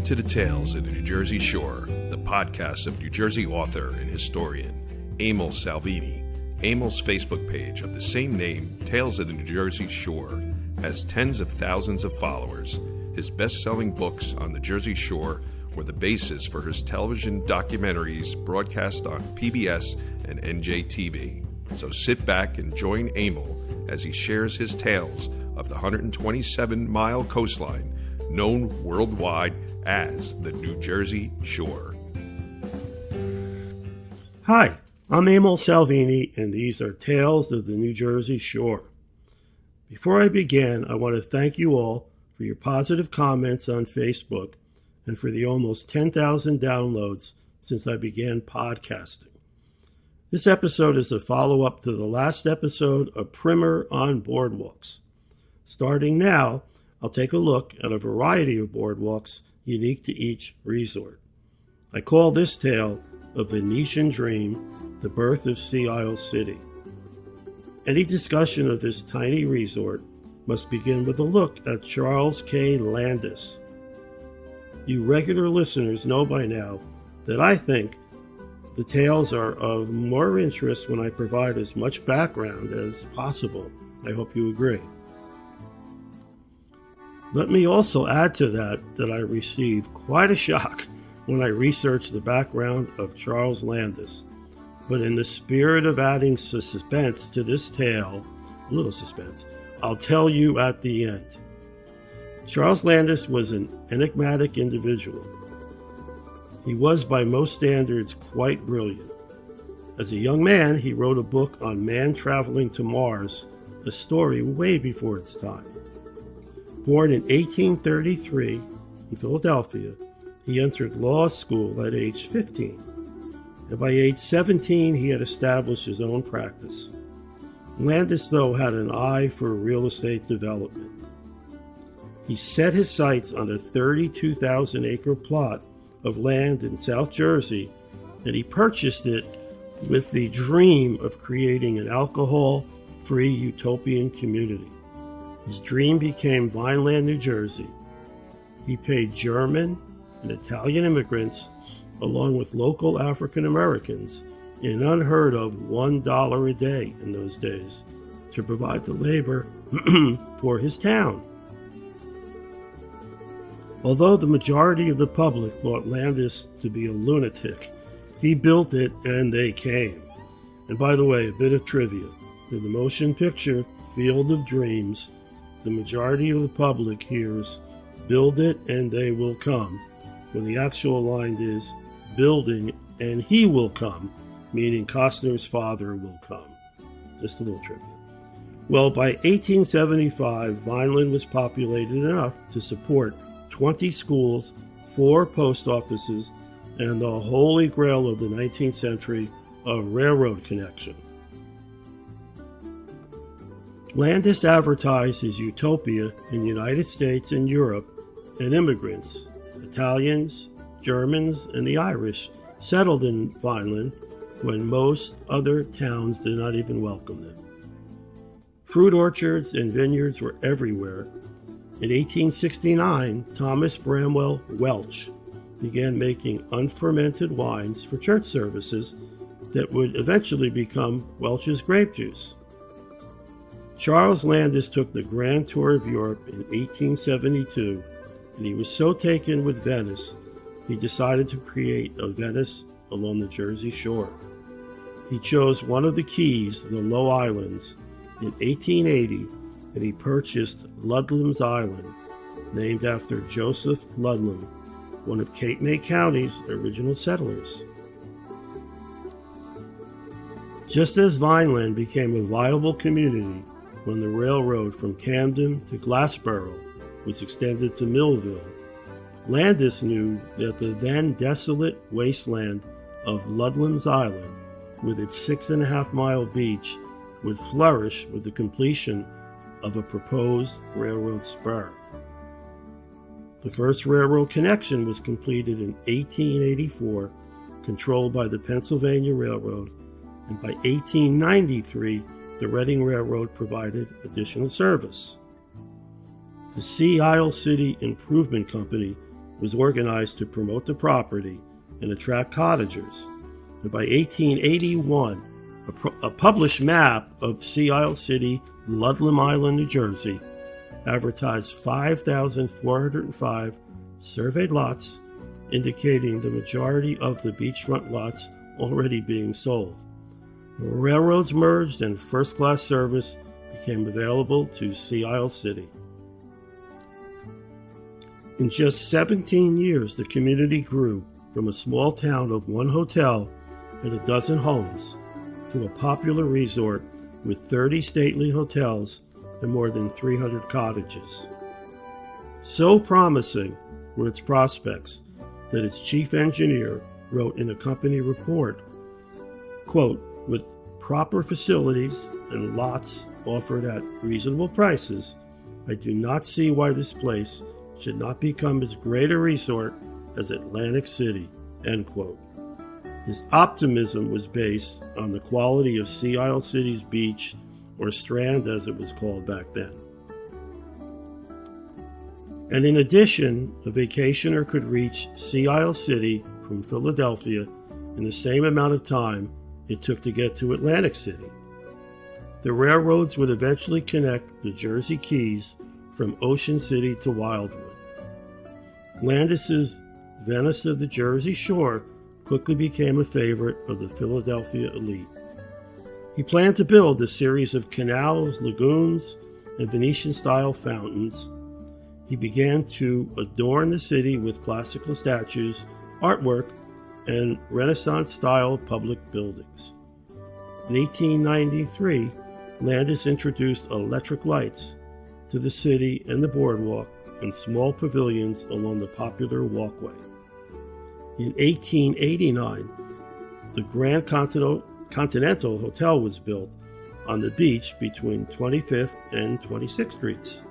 to the Tales of the New Jersey Shore, the podcast of New Jersey author and historian Emil Salvini. Emil's Facebook page of the same name, Tales of the New Jersey Shore, has tens of thousands of followers. His best-selling books on the Jersey Shore were the basis for his television documentaries broadcast on PBS and NJTV. So sit back and join Emil as he shares his tales of the 127-mile coastline known worldwide as the New Jersey Shore. Hi, I'm Emil Salvini, and these are Tales of the New Jersey Shore. Before I begin, I want to thank you all for your positive comments on Facebook and for the almost 10,000 downloads since I began podcasting. This episode is a follow-up to the last episode of Primer on Boardwalks. Starting now, I'll take a look at a variety of boardwalks unique to each resort. I call this tale A Venetian Dream, the Birth of Sea Isle City. Any discussion of this tiny resort must begin with a look at Charles K. Landis. You regular listeners know by now that I think the tales are of more interest when I provide as much background as possible. I hope you agree. Let me also add to that I received quite a shock when I researched the background of Charles Landis. But in the spirit of adding suspense to this tale, a little suspense, I'll tell you at the end. Charles Landis was an enigmatic individual. He was by most standards quite brilliant. As a young man, he wrote a book on man traveling to Mars, a story way before its time. Born in 1833 in Philadelphia, he entered law school at age 15, and by age 17 he had established his own practice. Landis, though, had an eye for real estate development. He set his sights on a 32,000-acre plot of land in South Jersey, and he purchased it with the dream of creating an alcohol-free utopian community. His dream became Vineland, New Jersey. He paid German and Italian immigrants, along with local African Americans, an unheard of $1 a day in those days, to provide the labor for his town. Although the majority of the public thought Landis to be a lunatic, he built it and they came. And by the way, a bit of trivia. In the motion picture Field of Dreams, the majority of the public hears, "Build it and they will come," when the actual line is, "Building and he will come," meaning Costner's father will come. Just a little trivia. Well, by 1875, Vineland was populated enough to support 20 schools, 4 post offices, and the holy grail of the 19th century, a railroad connection. Landis advertised his utopia in the United States and Europe, and immigrants, Italians, Germans, and the Irish, settled in Vineland when most other towns did not even welcome them. Fruit orchards and vineyards were everywhere. In 1869, Thomas Bramwell Welch began making unfermented wines for church services that would eventually become Welch's grape juice. Charles Landis took the grand tour of Europe in 1872, and he was so taken with Venice, he decided to create a Venice along the Jersey Shore. He chose one of the keys, the Low Islands, in 1880, and he purchased Ludlam's Island, named after Joseph Ludlam, one of Cape May County's original settlers. Just as Vineland became a viable community when the railroad from Camden to Glassboro was extended to Millville, Landis knew that the then desolate wasteland of Ludlam's Island, with its 6.5-mile beach, would flourish with the completion of a proposed railroad spur. The first railroad connection was completed in 1884, controlled by the Pennsylvania Railroad, and by 1893, the Reading Railroad provided additional service. The Sea Isle City Improvement Company was organized to promote the property and attract cottagers. And by 1881, a published map of Sea Isle City, Ludlam Island, New Jersey, advertised 5,405 surveyed lots, indicating the majority of the beachfront lots already being sold. The railroads merged and first-class service became available to Sea Isle City. In just 17 years, the community grew from a small town of one hotel and a dozen homes to a popular resort with 30 stately hotels and more than 300 cottages. So promising were its prospects that its chief engineer wrote in a company report, quote, "With proper facilities and lots offered at reasonable prices, I do not see why this place should not become as great a resort as Atlantic City," end quote. His optimism was based on the quality of Sea Isle City's beach, or Strand as it was called back then. And in addition, a vacationer could reach Sea Isle City from Philadelphia in the same amount of time it took to get to Atlantic City. The railroads would eventually connect the Jersey Keys from Ocean City to Wildwood. Landis's Venice of the Jersey Shore quickly became a favorite of the Philadelphia elite. He planned to build a series of canals, lagoons, and Venetian-style fountains. He began to adorn the city with classical statues, artwork, and Renaissance-style public buildings. In 1893, Landis introduced electric lights to the city and the boardwalk and small pavilions along the popular walkway. In 1889, the Grand Continental Hotel was built on the beach between 25th and 26th Streets.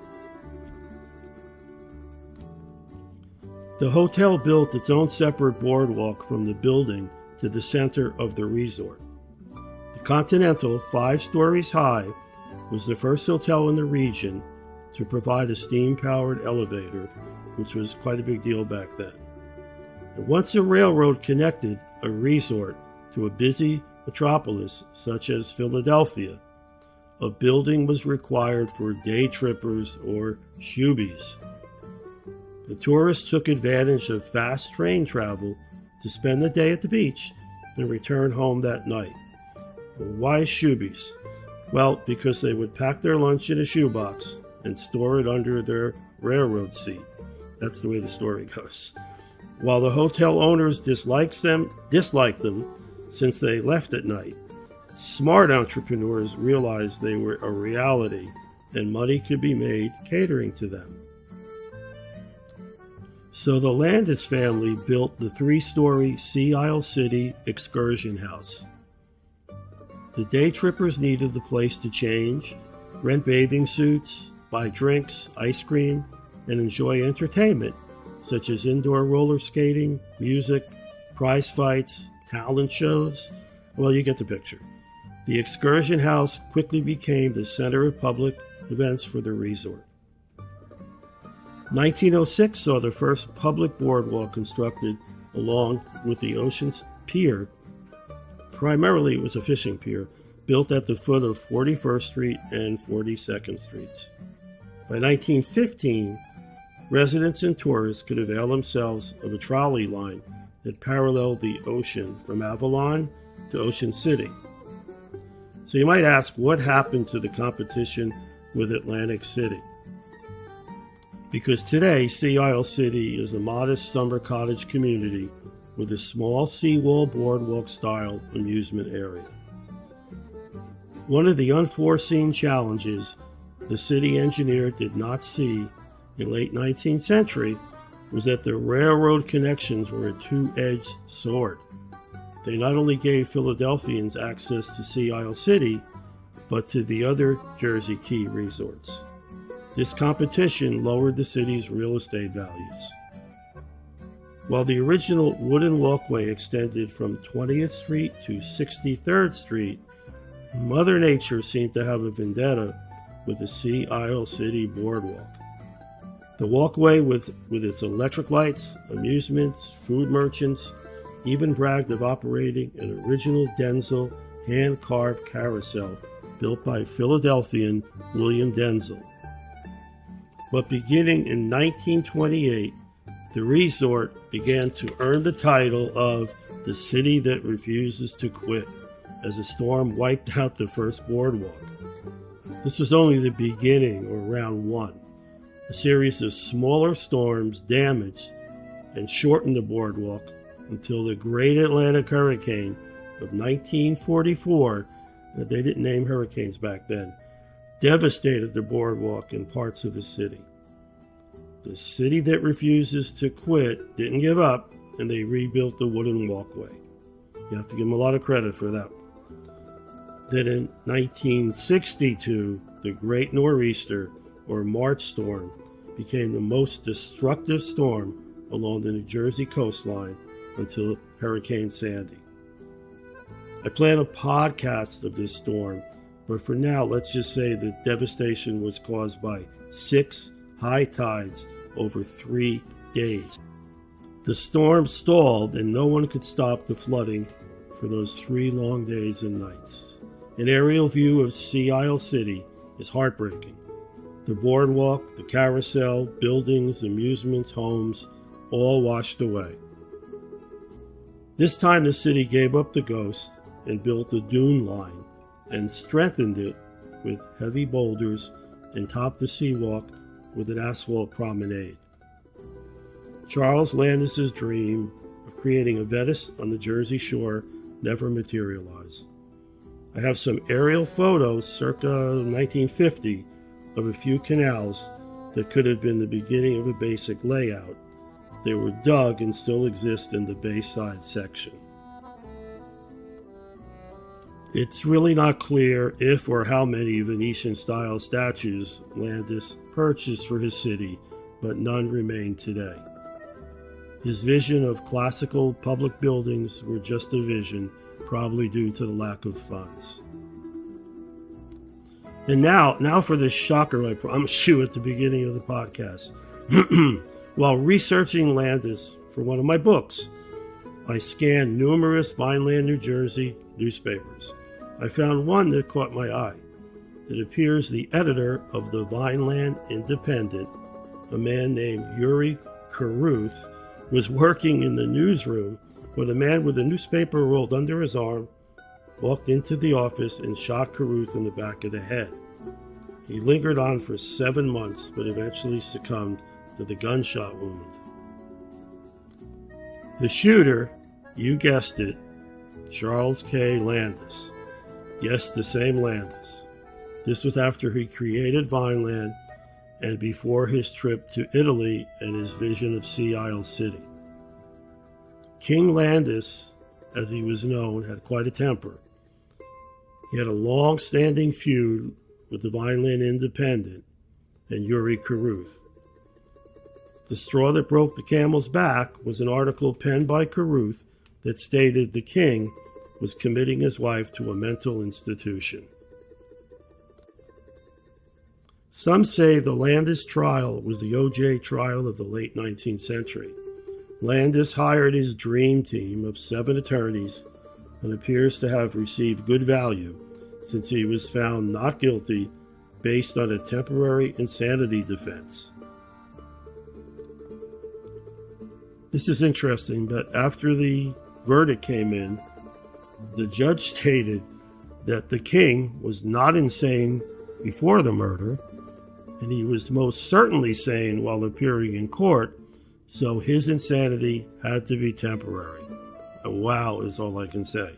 The hotel built its own separate boardwalk from the building to the center of the resort. The Continental, 5 stories high, was the first hotel in the region to provide a steam-powered elevator, which was quite a big deal back then. And once a railroad connected a resort to a busy metropolis such as Philadelphia, a building was required for day trippers or shoobies. The tourists took advantage of fast train travel to spend the day at the beach and return home that night. Why shoobies? Well, because they would pack their lunch in a shoebox and store it under their railroad seat. That's the way the story goes. While the hotel owners disliked them since they left at night, smart entrepreneurs realized they were a reality and money could be made catering to them. So the Landis family built the 3-story Sea Isle City excursion house. The day trippers needed the place to change, rent bathing suits, buy drinks, ice cream, and enjoy entertainment, such as indoor roller skating, music, prize fights, talent shows. Well, you get the picture. The excursion house quickly became the center of public events for the resort. 1906 saw the first public boardwalk constructed along with the Ocean's Pier. Primarily, it was a fishing pier built at the foot of 41st Street and 42nd Streets. By 1915, residents and tourists could avail themselves of a trolley line that paralleled the ocean from Avalon to Ocean City. So you might ask, what happened to the competition with Atlantic City? Because today, Sea Isle City is a modest summer cottage community with a small seawall boardwalk-style amusement area. One of the unforeseen challenges the city engineer did not see in late 19th century was that the railroad connections were a two-edged sword. They not only gave Philadelphians access to Sea Isle City, but to the other Jersey Key resorts. This competition lowered the city's real estate values. While the original wooden walkway extended from 20th Street to 63rd Street, Mother Nature seemed to have a vendetta with the Sea Isle City boardwalk. The walkway with its electric lights, amusements, food merchants, even bragged of operating an original Denzel hand-carved carousel built by Philadelphian William Denzel. But beginning in 1928, the resort began to earn the title of the city that refuses to quit, as a storm wiped out the first boardwalk. This was only the beginning, or round one. A series of smaller storms damaged and shortened the boardwalk until the Great Atlantic Hurricane of 1944, that they didn't name hurricanes back then, devastated the boardwalk in parts of the city. The city that refuses to quit didn't give up, and they rebuilt the wooden walkway. You have to give them a lot of credit for that. Then in 1962, the Great Nor'easter, or March storm, became the most destructive storm along the New Jersey coastline until Hurricane Sandy. I plan a podcast of this storm, but for now, let's just say the devastation was caused by 6 high tides over 3 days. The storm stalled and no one could stop the flooding for those 3 long days and nights. An aerial view of Sea Isle City is heartbreaking. The boardwalk, the carousel, buildings, amusements, homes, all washed away. This time the city gave up the ghost and built a dune line and strengthened it with heavy boulders and topped the seawalk with an asphalt promenade. Charles Landis's dream of creating a Venice on the Jersey Shore never materialized. I have some aerial photos circa 1950 of a few canals that could have been the beginning of a basic layout. They were dug and still exist in the Bayside section. It's really not clear if or how many Venetian-style statues Landis purchased for his city, but none remain today. His vision of classical public buildings were just a vision, probably due to the lack of funds. And now for the shocker I promised you at the beginning of the podcast. While researching Landis for one of my books, I scanned numerous Vineland, New Jersey newspapers. I found one that caught my eye. It appears the editor of the Vineland Independent, a man named Yuri Caruth, was working in the newsroom when a man with a newspaper rolled under his arm walked into the office and shot Caruth in the back of the head. He lingered on for 7 months, but eventually succumbed to the gunshot wound. The shooter, you guessed it, Charles K. Landis. Yes, the same Landis. This was after he created Vineland and before his trip to Italy and his vision of Sea Isle City. King Landis, as he was known, had quite a temper. He had a long-standing feud with the Vineland Independent and Yuri Caruth. The straw that broke the camel's back was an article penned by Caruth that stated the king was committing his wife to a mental institution. Some say the Landis trial was the O.J. trial of the late 19th century. Landis hired his dream team of 7 attorneys and appears to have received good value since he was found not guilty based on a temporary insanity defense. This is interesting, but after the verdict came in, the judge stated that the king was not insane before the murder, and he was most certainly sane while appearing in court, so his insanity had to be temporary. And wow is all I can say.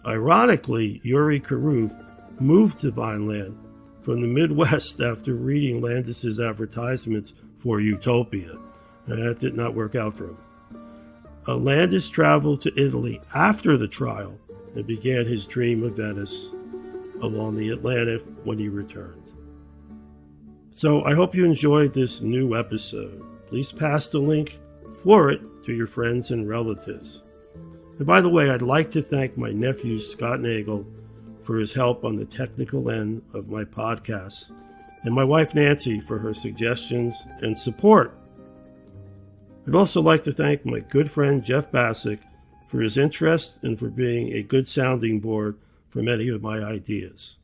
Ironically, Yuri Caruth moved to Vineland from the Midwest after reading Landis's advertisements for Utopia, and that did not work out for him. Landis traveled to Italy after the trial and began his dream of Venice along the Atlantic when he returned. So I hope you enjoyed this new episode. Please pass the link for it to your friends and relatives. And by the way, I'd like to thank my nephew Scott Nagel for his help on the technical end of my podcast. and my wife Nancy for her suggestions and support. I'd also like to thank my good friend Jeff Bassick for his interest and for being a good sounding board for many of my ideas.